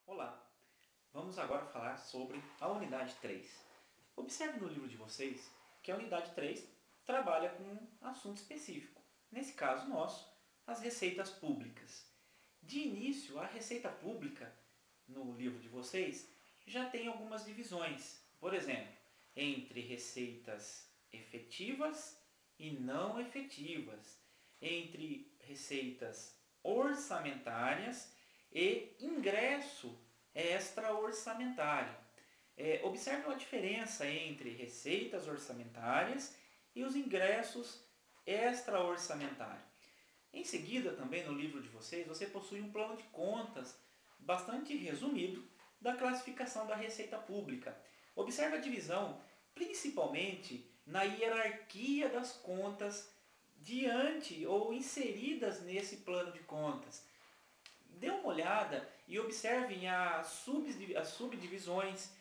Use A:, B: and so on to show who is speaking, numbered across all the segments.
A: Olá, vamos agora falar sobre a unidade 3. Observe no livro de vocês que a unidade 3 trabalha com um assunto específico. Nesse caso nosso, as receitas públicas. De início, a receita pública, no livro de vocês, já tem algumas divisões. Por exemplo, entre receitas efetivas e não efetivas, entre receitas orçamentárias e ingresso extra-orçamentário. Observe a diferença entre receitas orçamentárias e os ingressos extra-orçamentários. Em seguida, também no livro de vocês, você possui um plano de contas bastante resumido da classificação da receita pública. Observe a divisão, principalmente na hierarquia das contas diante ou inseridas nesse plano de contas. Dê uma olhada e observem as subdivisões,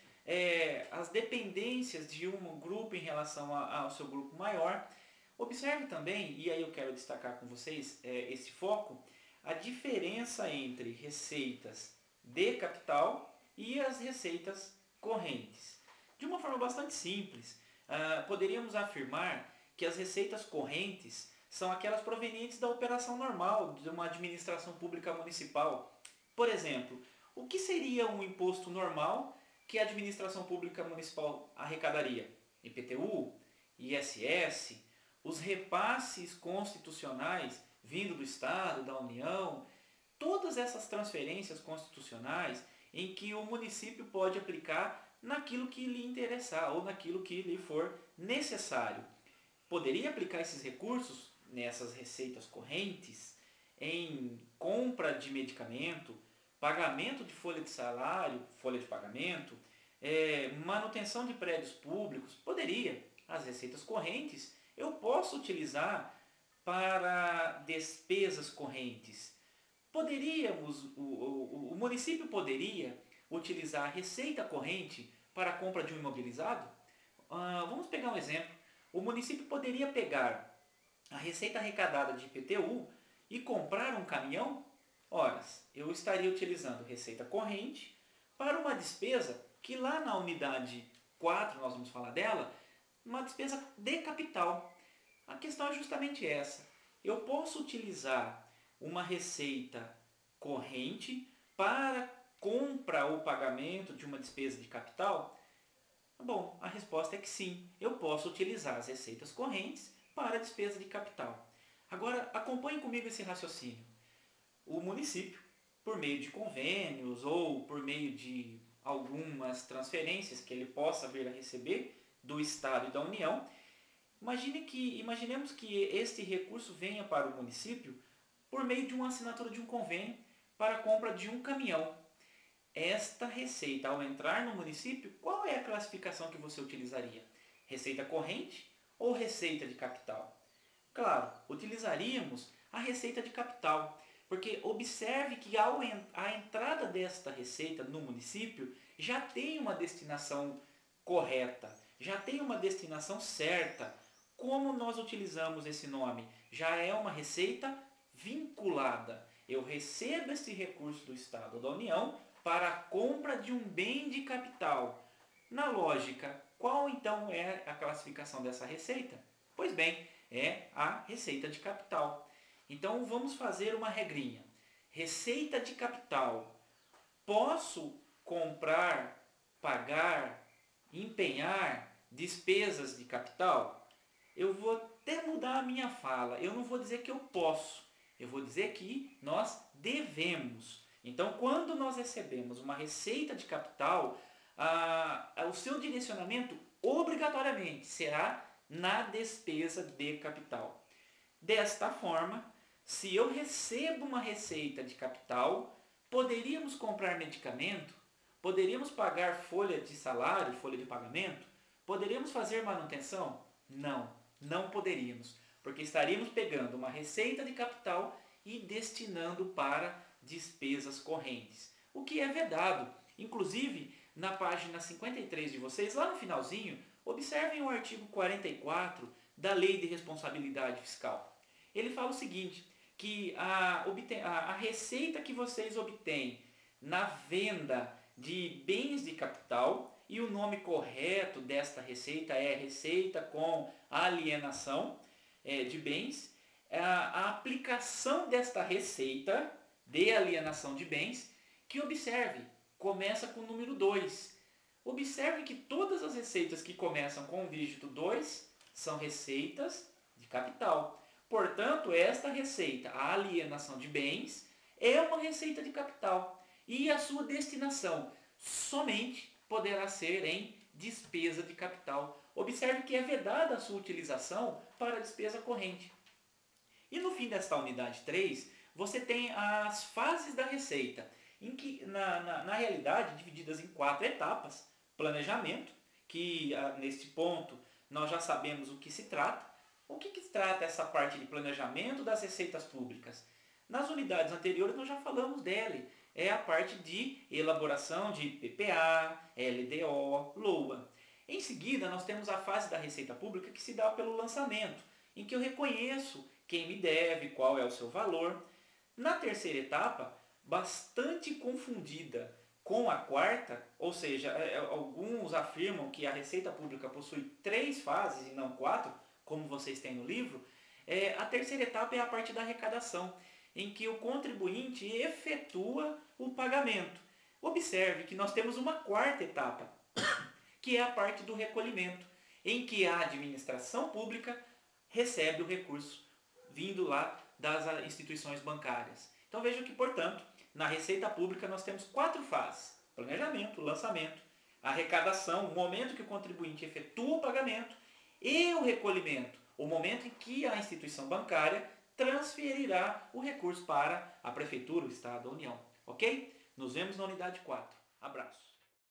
A: as dependências de um grupo em relação ao seu grupo maior. Observe também, e aí eu quero destacar com vocês esse foco, a diferença entre receitas de capital e as receitas correntes. De uma forma bastante simples, poderíamos afirmar que as receitas correntes são aquelas provenientes da operação normal de uma administração pública municipal. Por exemplo, o que seria um imposto normal que a administração pública municipal arrecadaria? IPTU, ISS, os repasses constitucionais vindo do Estado, da União, todas essas transferências constitucionais em que o município pode aplicar naquilo que lhe interessar ou naquilo que lhe for necessário. Poderia aplicar esses recursos nessas receitas correntes em compra de medicamento, pagamento de folha de salário, folha de pagamento, manutenção de prédios públicos. Poderia. As receitas correntes eu posso utilizar para despesas correntes. O município poderia utilizar a receita corrente para a compra de um imobilizado? Vamos pegar um exemplo. O município poderia pegar a receita arrecadada de IPTU e comprar um caminhão? Ora, eu estaria utilizando receita corrente para uma despesa que lá na unidade 4, nós vamos falar dela, uma despesa de capital. A questão é justamente essa. Eu posso utilizar uma receita corrente para compra ou pagamento de uma despesa de capital? Bom, a resposta é que sim, eu posso utilizar as receitas correntes para a despesa de capital. Agora, acompanhe comigo esse raciocínio. O município, por meio de convênios ou por meio de algumas transferências que ele possa vir a receber do Estado e da União, imaginemos que este recurso venha para o município por meio de uma assinatura de um convênio para a compra de um caminhão. Esta receita, ao entrar no município, qual é a classificação que você utilizaria? Receita corrente ou receita de capital? Claro, utilizaríamos a receita de capital, porque observe que a entrada desta receita no município já tem uma destinação correta, já tem uma destinação certa. Como nós utilizamos esse nome? Já é uma receita vinculada. Eu recebo esse recurso do Estado ou da União para a compra de um bem de capital. Na lógica, qual então é a classificação dessa receita? Pois bem, é a receita de capital. Então vamos fazer uma regrinha. Receita de capital. Posso comprar, pagar, empenhar despesas de capital? Eu vou até mudar a minha fala. Eu não vou dizer que eu posso. Eu vou dizer que nós devemos. Então, quando nós recebemos uma receita de capital, o seu direcionamento obrigatoriamente será na despesa de capital. Desta forma, se eu recebo uma receita de capital, poderíamos comprar medicamento? Poderíamos pagar folha de salário, folha de pagamento? Poderíamos fazer manutenção? Não, não poderíamos, porque estaríamos pegando uma receita de capital e destinando para despesas correntes, o que é vedado. Inclusive, na página 53 de vocês, lá no finalzinho, observem o artigo 44 da Lei de Responsabilidade Fiscal. Ele fala o seguinte, que a receita que vocês obtêm na venda de bens de capital, e o nome correto desta receita é receita com alienação de bens. A aplicação desta receita de alienação de bens, que observe, começa com o número 2. Observe que todas as receitas que começam com o dígito 2 são receitas de capital. Portanto, esta receita, a alienação de bens, é uma receita de capital. E a sua destinação somente poderá ser em despesa de capital. Observe que é vedada a sua utilização para despesa corrente. E no fim desta unidade 3, você tem as fases da receita, em que, na realidade, divididas em 4 etapas. Planejamento, que neste ponto nós já sabemos o que se trata. O que se trata essa parte de planejamento das receitas públicas? Nas unidades anteriores nós já falamos dele. É a parte de elaboração de PPA, LDO, LOA. Em seguida, nós temos a fase da receita pública que se dá pelo lançamento, em que eu reconheço quem me deve, qual é o seu valor. Na terceira etapa, bastante confundida com a quarta, ou seja, alguns afirmam que a receita pública possui 3 fases e não 4, como vocês têm no livro. A terceira etapa é a parte da arrecadação, em que o contribuinte efetua o pagamento. Observe que nós temos uma quarta etapa, que é a parte do recolhimento, em que a administração pública recebe o recurso vindo lá das instituições bancárias. Então veja que, portanto, na receita pública nós temos 4 fases: planejamento, lançamento, arrecadação, o momento que o contribuinte efetua o pagamento, e o recolhimento, o momento em que a instituição bancária transferirá o recurso para a Prefeitura, o Estado, a União. Ok? Nos vemos na unidade 4. Abraço.